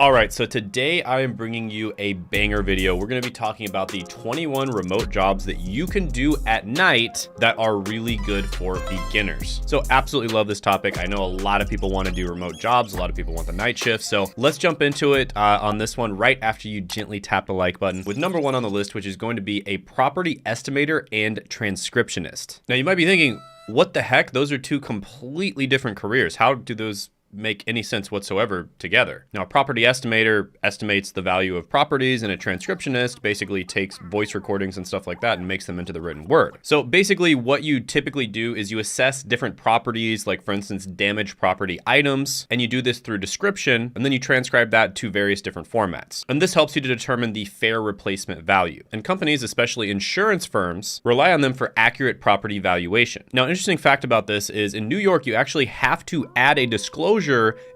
All right, so today I am bringing you a banger video. We're gonna be talking about the 21 remote jobs that you can do at night that are really good for beginners. So absolutely love this topic. I know a lot of people wanna do remote jobs. A lot of people want the night shift. So let's jump into it on this one right after you gently tap the like button with number one on the list, which is going to be a property estimator and transcriptionist. Now you might be thinking, what the heck? Those are two completely different careers. How do those make any sense whatsoever together? Now, a property estimator estimates the value of properties, and a transcriptionist basically takes voice recordings and stuff like that and makes them into the written word. So basically what you typically do is you assess different properties, like for instance, damaged property items, and you do this through description, and then you transcribe that to various different formats. And this helps you to determine the fair replacement value. And companies, especially insurance firms, rely on them for accurate property valuation. Now, an interesting fact about this is in New York, you actually have to add a disclosure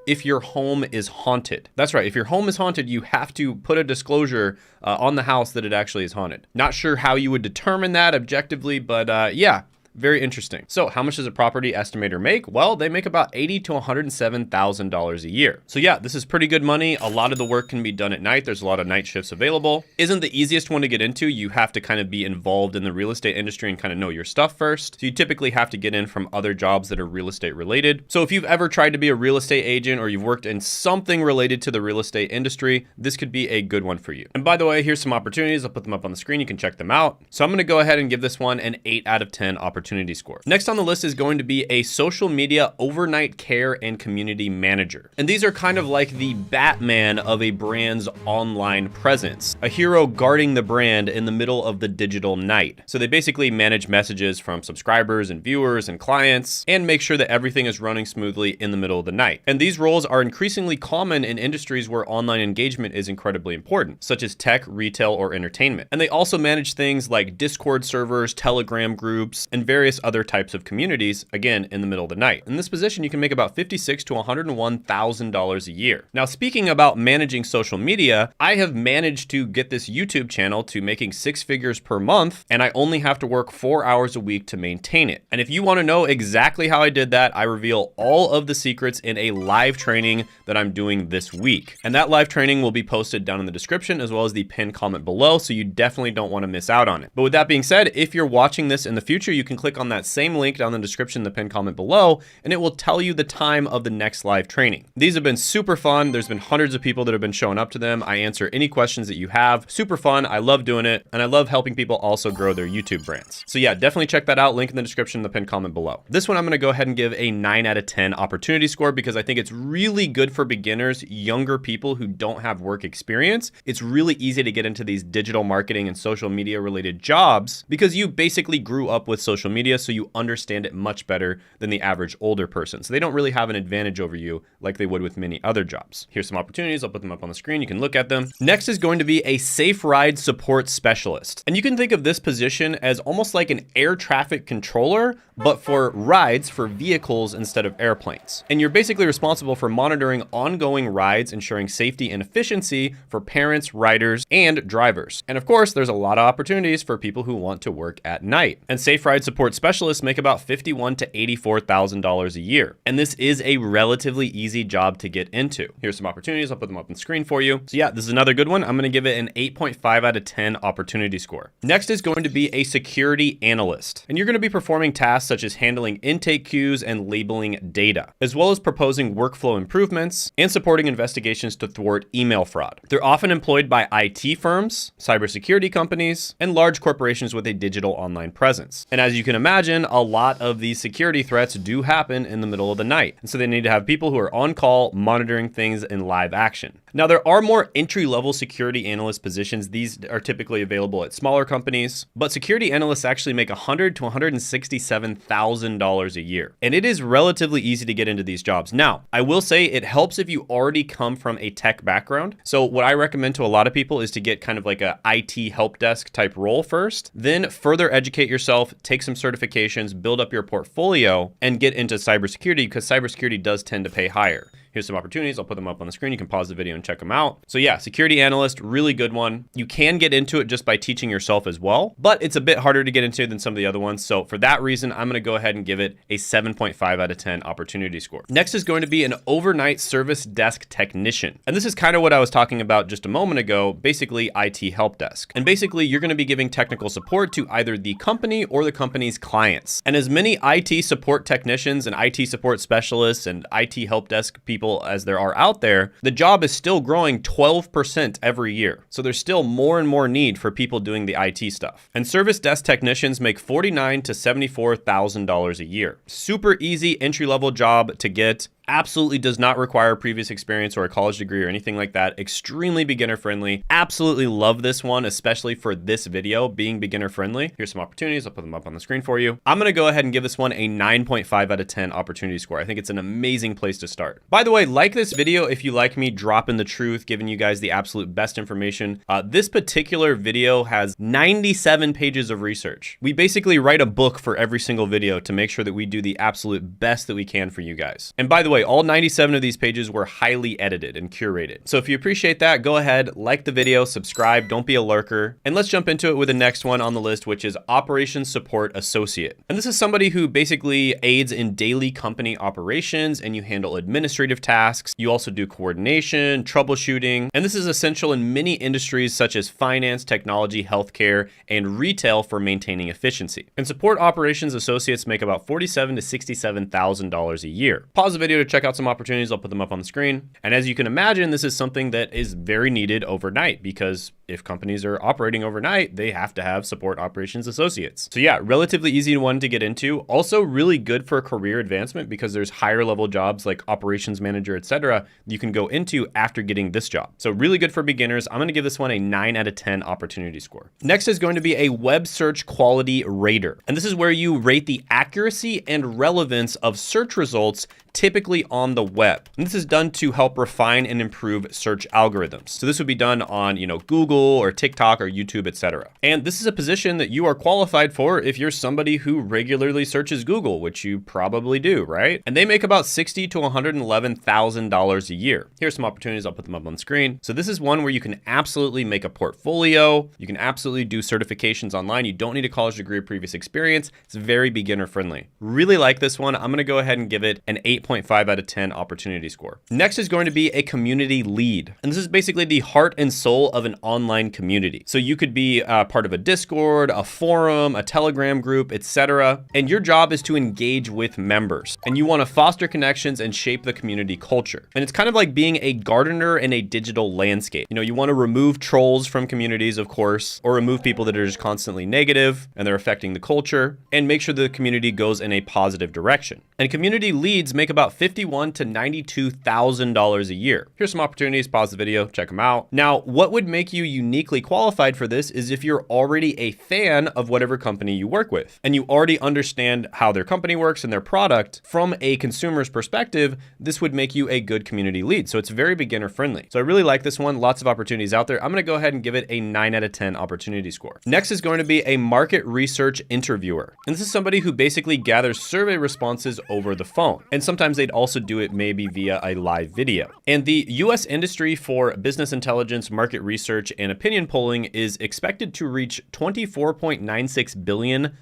if your home is haunted. That's right. If your home is haunted, you have to put a disclosure on the house that it actually is haunted. Not sure how you would determine that objectively, but yeah. Very interesting. So how much does a property estimator make? Well, they make about $80,000 to $107,000 a year. So yeah, this is pretty good money. A lot of the work can be done at night. There's a lot of night shifts available. Isn't the easiest one to get into. You have to kind of be involved in the real estate industry and kind of know your stuff first. So you typically have to get in from other jobs that are real estate related. So if you've ever tried to be a real estate agent or you've worked in something related to the real estate industry, this could be a good one for you. And by the way, here's some opportunities. I'll put them up on the screen. You can check them out. So I'm going to go ahead and give this one an 8 out of 10 opportunity score. Next on the list is going to be a social media overnight care and community manager. And these are kind of like the Batman of a brand's online presence, a hero guarding the brand in the middle of the digital night. So they basically manage messages from subscribers and viewers and clients and make sure that everything is running smoothly in the middle of the night. And these roles are increasingly common in industries where online engagement is incredibly important, such as tech, retail, or entertainment. And they also manage things like Discord servers, Telegram groups, and various other types of communities, again, in the middle of the night. In this position, you can make about $56,000 to $101,000 a year. Now, speaking about managing social media, I have managed to get this YouTube channel to making 6 figures per month, and I only have to work 4 hours a week to maintain it. And if you want to know exactly how I did that, I reveal all of the secrets in a live training that I'm doing this week. And that live training will be posted down in the description as well as the pinned comment below, so you definitely don't want to miss out on it. But with that being said, if you're watching this in the future, you can click on that same link down in the description, the pinned comment below, and it will tell you the time of the next live training. These have been super fun. There's been hundreds of people that have been showing up to them. I answer any questions that you have. Super fun. I love doing it. And I love helping people also grow their YouTube brands. So yeah, definitely check that out. Link in the description, the pinned comment below. This one, I'm going to go ahead and give a 9 out of 10 opportunity score because I think it's really good for beginners, younger people who don't have work experience. It's really easy to get into these digital marketing and social media related jobs because you basically grew up with social media, so you understand it much better than the average older person. So they don't really have an advantage over you like they would with many other jobs. Here's some opportunities. I'll put them up on the screen. You can look at them. Next is going to be a safe ride support specialist. And you can think of this position as almost like an air traffic controller, but for rides for vehicles instead of airplanes. And you're basically responsible for monitoring ongoing rides, ensuring safety and efficiency for parents, riders, and drivers. And of course, there's a lot of opportunities for people who want to work at night. And safe ride support specialists make about $51,000 to $84,000 a year. And this is a relatively easy job to get into. Here's some opportunities. I'll put them up on screen for you. So yeah, this is another good one. I'm going to give it an 8.5 out of 10 opportunity score. Next is going to be a security analyst. And you're going to be performing tasks such as handling intake queues and labeling data, as well as proposing workflow improvements and supporting investigations to thwart email fraud. They're often employed by IT firms, cybersecurity companies, and large corporations with a digital online presence. And as you can imagine, a lot of these security threats do happen in the middle of the night. And so they need to have people who are on call monitoring things in live action. Now, there are more entry-level security analyst positions. These are typically available at smaller companies, but security analysts actually make $100,000 to $167,000 a year. And it is relatively easy to get into these jobs. Now, I will say it helps if you already come from a tech background. So what I recommend to a lot of people is to get kind of like a IT help desk type role first, then further educate yourself, take some certifications, build up your portfolio, and get into cybersecurity because cybersecurity does tend to pay higher. Here's some opportunities. I'll put them up on the screen. You can pause the video and check them out. So yeah, security analyst, really good one. You can get into it just by teaching yourself as well, but it's a bit harder to get into than some of the other ones. So for that reason, I'm going to go ahead and give it a 7.5 out of 10 opportunity score. Next is going to be an overnight service desk technician. And this is kind of what I was talking about just a moment ago, basically IT help desk. And basically you're going to be giving technical support to either the company or the company's clients. And as many IT support technicians and IT support specialists and IT help desk people as there are out there, the job is still growing 12% every year. So there's still more and more need for people doing the IT stuff. And service desk technicians make $49,000 to $74,000 a year. Super easy entry-level job to get. Absolutely does not require previous experience or a college degree or anything like that. Extremely beginner friendly. Absolutely love this one, especially for this video being beginner friendly. Here's some opportunities. I'll put them up on the screen for you. I'm going to go ahead and give this one a 9.5 out of 10 opportunity score. I think it's an amazing place to start. By the way, like this video if you like me dropping the truth, giving you guys the absolute best information. This particular video has 97 pages of research. We basically write a book for every single video to make sure that we do the absolute best that we can for you guys. And by the way, all 97 of these pages were highly edited and curated. So if you appreciate that, go ahead, like the video, subscribe, don't be a lurker. And let's jump into it with the next one on the list, which is Operations Support Associate. And this is somebody who basically aids in daily company operations, and you handle administrative tasks. You also do coordination, troubleshooting, and this is essential in many industries such as finance, technology, healthcare, and retail for maintaining efficiency. And support operations associates make about $47,000 to $67,000 a year. Pause the video to check out some opportunities. I'll put them up on the screen. And as you can imagine, this is something that is very needed overnight, because if companies are operating overnight, they have to have support operations associates. So yeah, relatively easy one to get into. Also really good for career advancement, because there's higher level jobs like operations manager, etc. you can go into after getting this job. So really good for beginners. I'm going to give this one a 9 out of 10 opportunity score. Next is going to be a web search quality rater. And this is where you rate the accuracy and relevance of search results typically on the web. And this is done to help refine and improve search algorithms. So this would be done on, Google or TikTok or YouTube, etc. And this is a position that you are qualified for if you're somebody who regularly searches Google, which you probably do, right? And they make about $60,000 to $111,000 a year. Here's some opportunities. I'll put them up on the screen. So this is one where you can absolutely make a portfolio. You can absolutely do certifications online. You don't need a college degree or previous experience. It's very beginner friendly. Really like this one. I'm going to go ahead and give it an 8.5 out of 10 opportunity score. Next is going to be a community lead. And this is basically the heart and soul of an online community. So you could be part of a Discord, a forum, a Telegram group, etc. And your job is to engage with members. And you want to foster connections and shape the community culture. And it's kind of like being a gardener in a digital landscape. You want to remove trolls from communities, of course, or remove people that are just constantly negative and they're affecting the culture, and make sure the community goes in a positive direction. And community leads make about $51,000 to $92,000 a year. Here's some opportunities. Pause the video, check them out. Now, what would make you uniquely qualified for this is if you're already a fan of whatever company you work with, and you already understand how their company works and their product from a consumer's perspective. This would make you a good community lead. So it's very beginner friendly. So I really like this one. Lots of opportunities out there. I'm going to go ahead and give it a 9 out of 10 opportunity score. Next is going to be a market research interviewer. And this is somebody who basically gathers survey responses over the phone. And sometimes they'd also do it maybe via a live video. And the US industry for business intelligence, market research, and opinion polling is expected to reach $24.96 billion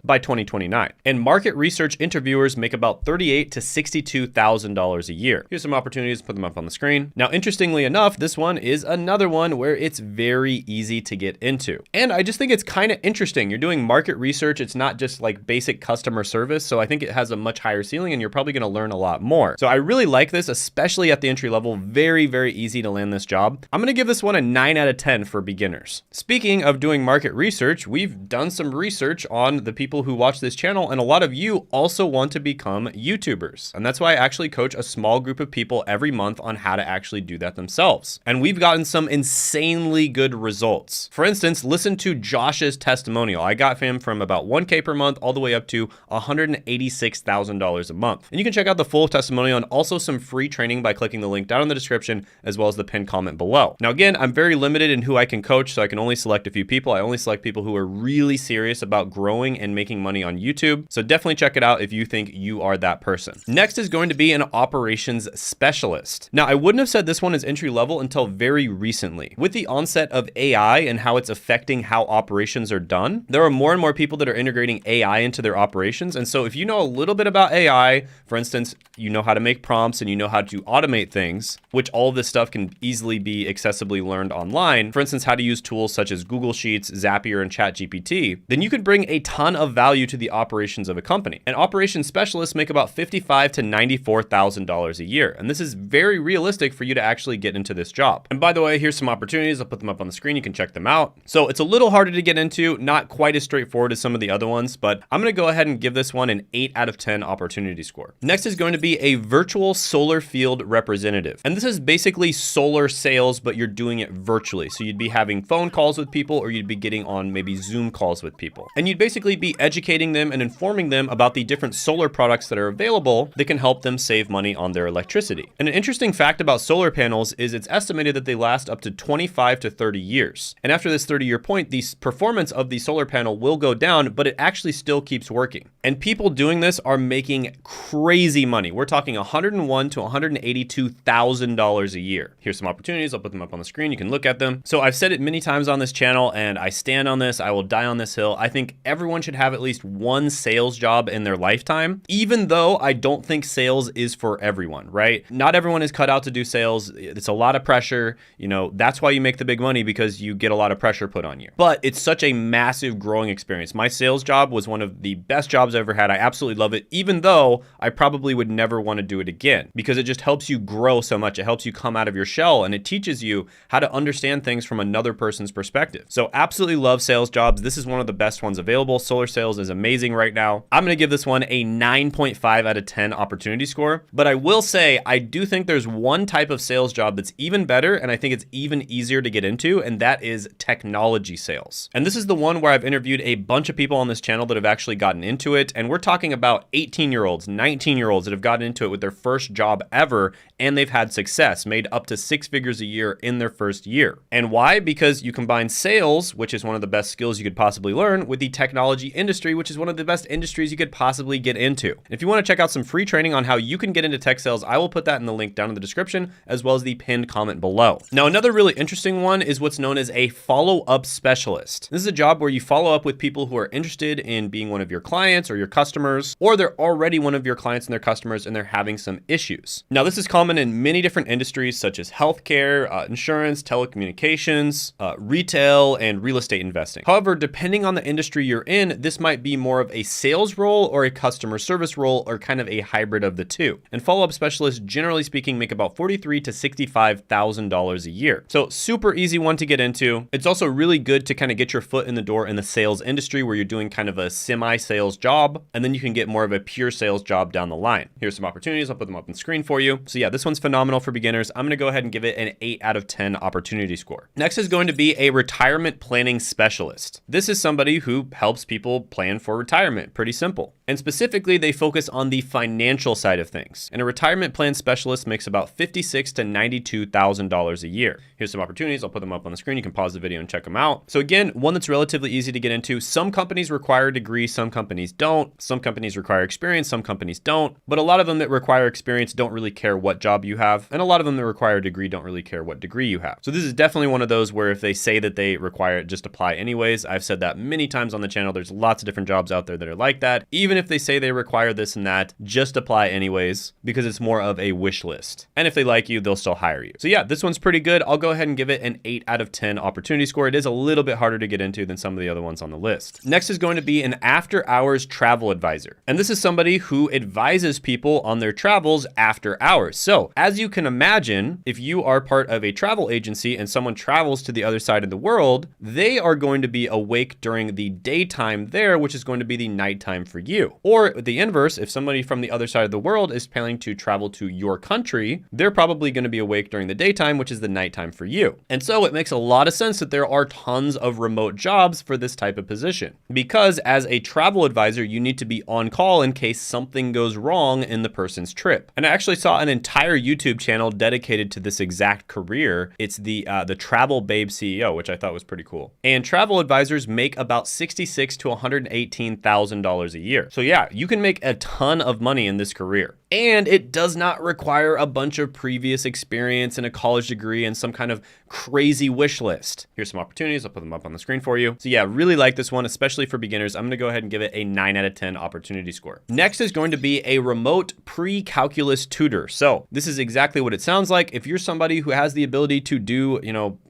by 2029. And market research interviewers make about $38,000 to $62,000 a year. Here's some opportunities, put them up on the screen. Now, interestingly enough, this one is another one where it's very easy to get into. And I just think it's kind of interesting. You're doing market research. It's not just like basic customer service. So I think it has a much higher ceiling, and you're probably going to learn a lot more. So I really like this, especially at the entry level. Very, very easy to land this job. I'm going to give this one a 9 out of 10 for beginners. Speaking of doing market research, we've done some research on the people who watch this channel, and a lot of you also want to become YouTubers. And that's why I actually coach a small group of people every month on how to actually do that themselves. And we've gotten some insanely good results. For instance, listen to Josh's testimonial. I got him from about 1K per month all the way up to $186,000 a month. And you can check out the full testimonial and also some free training by clicking the link down in the description, as well as the pinned comment below. Now, again, I'm very limited in who I can coach, so I can only select a few people. I only select people who are really serious about growing and making money on YouTube. So definitely check it out if you think you are that person. Next is going to be an operations specialist. Now, I wouldn't have said this one is entry level until very recently. With the onset of AI and how it's affecting how operations are done, there are more and more people that are integrating AI into their operations. And so if you know a little bit about AI, for instance, you know how to make prompts and you know how to automate things, which all of this stuff can easily be accessibly learned online. For instance, how to use tools such as Google Sheets, Zapier, and ChatGPT, then you could bring a ton of value to the operations of a company. And operations specialists make about $55,000 to $94,000 a year. And this is very realistic for you to actually get into this job. And by the way, here's some opportunities. I'll put them up on the screen. You can check them out. So it's a little harder to get into, not quite as straightforward as some of the other ones, but I'm going to go ahead and give this one an 8 out of 10 opportunity score. Next is going to be a virtual solar field representative. And this is basically solar sales, but you're doing it virtually. So you'd be having phone calls with people, or you'd be getting on maybe Zoom calls with people. And you'd basically be educating them and informing them about the different solar products that are available that can help them save money on their electricity. And an interesting fact about solar panels is it's estimated that they last up to 25 to 30 years. And after this 30-year point, the performance of the solar panel will go down, but it actually still keeps working. And people doing this are making crazy money. We're talking $101,000 to $182,000 a year. Here's some opportunities. I'll put them up on the screen. You can look at them. So I've said it many times on this channel, and I stand on this. I will die on this hill. I think everyone should have at least one sales job in their lifetime, even though I don't think sales is for everyone, right? Not everyone is cut out to do sales. It's a lot of pressure. You know, that's why you make the big money, because you get a lot of pressure put on you. But it's such a massive growing experience. My sales job was one of the best jobs I ever had. I absolutely love it, even though I probably would never want to do it again, because it just helps you grow so much. It helps you come out of your shell, and it teaches you how to understand things from another person's perspective. So absolutely love sales jobs. This is one of the best ones available. Solar sales is amazing right now. I'm going to give this one a 9.5 out of 10 opportunity score. But I will say, I do think there's one type of sales job that's even better, and I think it's even easier to get into, and that is technology sales. And this is the one where I've interviewed a bunch of people on this channel that have actually gotten into it. And we're talking about 18-year-olds, 19-year-olds that have gotten into it with their first job ever, and they've had success, made up to 6 figures a year in their first year. And why? Because you combine sales, which is one of the best skills you could possibly learn, with the technology industry, which is one of the best industries you could possibly get into. If you want to check out some free training on how you can get into tech sales, I will put that in the link down in the description, as well as the pinned comment below. Now, another really interesting one is what's known as a follow-up specialist. This is a job where you follow up with people who are interested in being one of your clients or your customers, or they're already one of your clients and their customers, and they're having some issues. Now, this is common in many different industries, such as healthcare, insurance, telecommunications, retail, and real estate investing. However, depending on the industry you're in, this might be more of a sales role or a customer service role, or kind of a hybrid of the two. And follow-up specialists, generally speaking, make about $43,000 to $65,000 a year. So super easy one to get into. It's also really good to kind of get your foot in the door in the sales industry, where you're doing kind of a semi-sales job, and then you can get more of a pure sales job down the line. Here's some opportunities. I'll put them up on the screen for you. So yeah, this one's phenomenal for beginners. I'm going to go ahead and give it an 8 out of 10 opportunity score. Next is going to be a retirement planning specialist. This is somebody who helps people plan for retirement. Pretty simple. And specifically, they focus on the financial side of things. And a retirement plan specialist makes about $56,000 to $92,000 a year. Here's some opportunities. I'll put them up on the screen. You can pause the video and check them out. So again, one that's relatively easy to get into. Some companies require a degree, some companies don't. Some companies require experience, some companies don't. But a lot of them that require experience don't really care what job you have. And a lot of them that require a degree don't really care what degree you have. So this is definitely one of those where if they say that they require it, just apply anyways. I've said that many times on the channel. There's lots of different jobs out there that are like that. Even if they say they require this and that, just apply anyways, because it's more of a wish list. And if they like you, they'll still hire you. So yeah, this one's pretty good. I'll go ahead and give it an 8 out of 10 opportunity score. It is a little bit harder to get into than some of the other ones on the list. Next is going to be an after hours travel advisor. And this is somebody who advises people on their travels after hours. So as you can imagine, if you are part of a travel agency and someone travels to the other side of the world, they are going to be awake during the daytime there, which is going to be the nighttime for you. Or the inverse, if somebody from the other side of the world is planning to travel to your country, they're probably going to be awake during the daytime, which is the nighttime for you. And so it makes a lot of sense that there are tons of remote jobs for this type of position, because as a travel advisor, you need to be on call in case something goes wrong in the person's trip. And I actually saw an entire YouTube channel dedicated to this exact career. It's the the Travel Babe CEO, which I thought was pretty cool. And travel advisors make about $66,000 to $118,000 a year. So yeah, you can make a ton of money in this career. And it does not require a bunch of previous experience and a college degree and some kind of crazy wish list. Here's some opportunities. I'll put them up on the screen for you. So yeah, really like this one, especially for beginners. I'm going to go ahead and give it a 9 out of 10 opportunity score. Next is going to be a remote pre-calculus tutor. So this is exactly what it sounds like. If you're somebody who has the ability to do,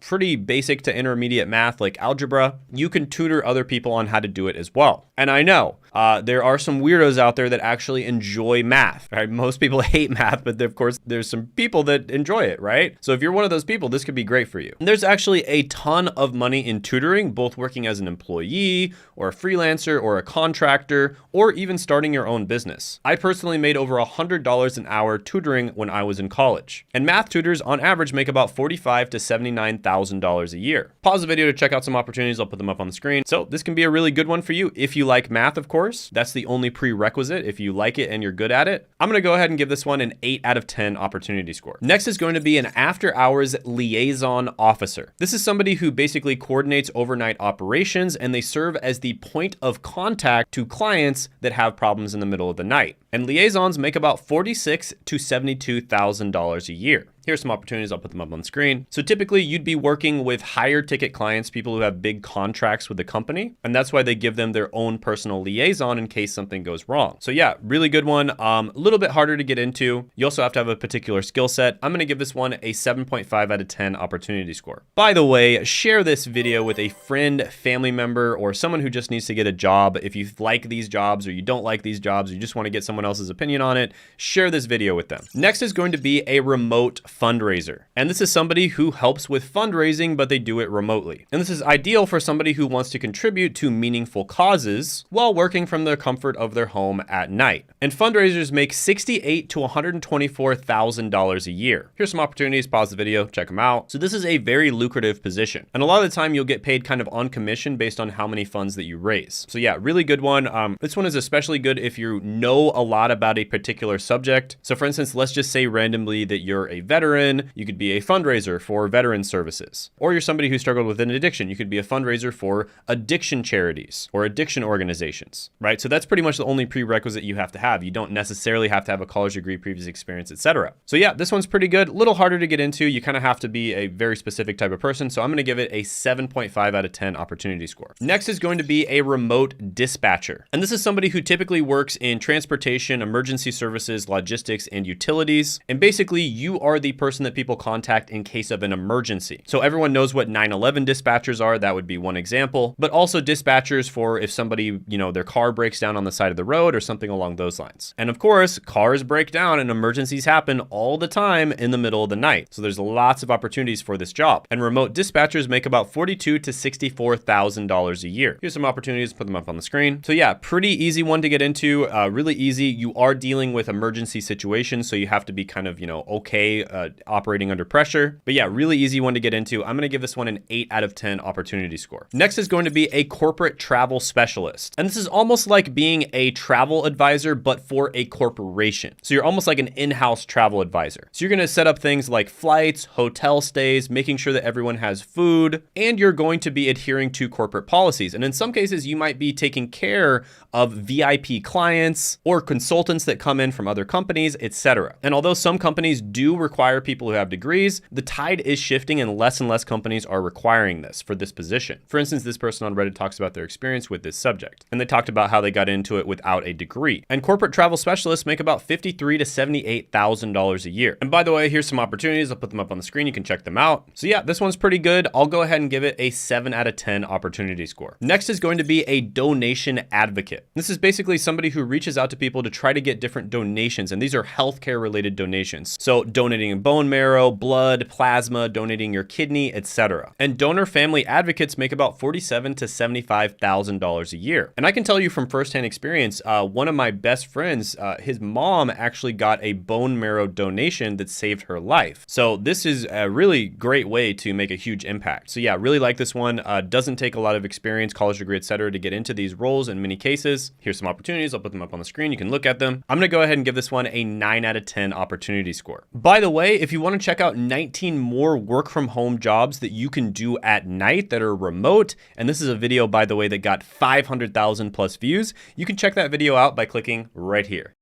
pretty basic to intermediate math like algebra, you can tutor other people on how to do it as well. And I know there are some weirdos out there that actually enjoy math, right? Most people hate math, but of course there's some people that enjoy it, right? So if you're one of those people, this could be great for you. And there's actually a ton of money in tutoring, both working as an employee or a freelancer or a contractor, or even starting your own business. I personally made over $100 an hour tutoring when I was in college. And math tutors on average make about $45,000 to $79,000 a year. Pause the video to check out some opportunities. I'll put them up on the screen. So this can be a really good one for you if you like math, of course. That's the only prerequisite. If you like it and you're good at it, I'm going to go ahead and give this one an 8 out of 10 opportunity score. Next is going to be an after hours liaison officer. This is somebody who basically coordinates overnight operations, and they serve as the point of contact to clients that have problems in the middle of the night. And liaisons make about $46,000 to $72,000 a year. Here's some opportunities. I'll put them up on the screen. So typically you'd be working with higher ticket clients, people who have big contracts with the company. And that's why they give them their own personal liaison in case something goes wrong. So yeah, really good one. A little bit harder to get into. You also have to have a particular skill set. I'm going to give this one a 7.5 out of 10 opportunity score. By the way, share this video with a friend, family member, or someone who just needs to get a job. If you like these jobs or you don't like these jobs, or you just want to get someone else's opinion on it, share this video with them. Next is going to be a remote fundraiser. And this is somebody who helps with fundraising, but they do it remotely. And this is ideal for somebody who wants to contribute to meaningful causes while working from the comfort of their home at night. And fundraisers make $68,000 to $124,000 a year. Here's some opportunities. Pause the video, check them out. So this is a very lucrative position. And a lot of the time you'll get paid kind of on commission based on how many funds that you raise. So yeah, really good one. This one is especially good if you know a lot about a particular subject. So for instance, let's just say randomly that you're a veteran, you could be a fundraiser for veteran services. Or you're somebody who struggled with an addiction, you could be a fundraiser for addiction charities or addiction organizations, right? So that's pretty much the only prerequisite you have to have. You don't necessarily have to have a college degree, previous experience, etc. So yeah, this one's pretty good. A little harder to get into. You kind of have to be a very specific type of person. So I'm going to give it a 7.5 out of 10 opportunity score. Next is going to be a remote dispatcher. And this is somebody who typically works in transportation, emergency services, logistics, and utilities. And basically you are the person that people contact in case of an emergency. So everyone knows what 911 dispatchers are. That would be one example, but also dispatchers for if somebody, their car breaks down on the side of the road or something along those lines. And of course, cars break down and emergencies happen all the time in the middle of the night. So there's lots of opportunities for this job. And remote dispatchers make about $42,000 to $64,000 a year. Here's some opportunities, put them up on the screen. So yeah, pretty easy one to get into, really easy. You are dealing with emergency situations, so you have to be kind of, okay operating under pressure. But yeah, really easy one to get into. I'm going to give this one an 8 out of 10 opportunity score. Next is going to be a corporate travel specialist. And this is almost like being a travel advisor, but for a corporation. So you're almost like an in-house travel advisor. So you're going to set up things like flights, hotel stays, making sure that everyone has food, and you're going to be adhering to corporate policies. And in some cases, you might be taking care of VIP clients or consultants that come in from other companies, etc. And although some companies do require people who have degrees, the tide is shifting and less companies are requiring this for this position. For instance, this person on Reddit talks about their experience with this subject, and they talked about how they got into it without a degree. And corporate travel specialists make about $53,000 to $78,000 a year. And by the way, here's some opportunities. I'll put them up on the screen. You can check them out. So yeah, this one's pretty good. I'll go ahead and give it a 7 out of 10 opportunity score. Next is going to be a donation advocate. This is basically somebody who reaches out to people to try to get different donations, and these are healthcare related donations. So donating bone marrow, blood, plasma, donating your kidney, etc. And donor family advocates make about $47,000 to $75,000 a year. And I can tell you from firsthand experience, one of my best friends, his mom actually got a bone marrow donation that saved her life. So this is a really great way to make a huge impact. So yeah, really like this one. Doesn't take a lot of experience, college degree, etc. to get into these roles in many cases. Here's some opportunities. I'll put them up on the screen. You can look at them. I'm going to go ahead and give this one a 9 out of 10 opportunity score. By the way, way, if you want to check out 19 more work from home jobs that you can do at night that are remote, and this is a video, by the way, that got 500,000 plus views, you can check that video out by clicking right here.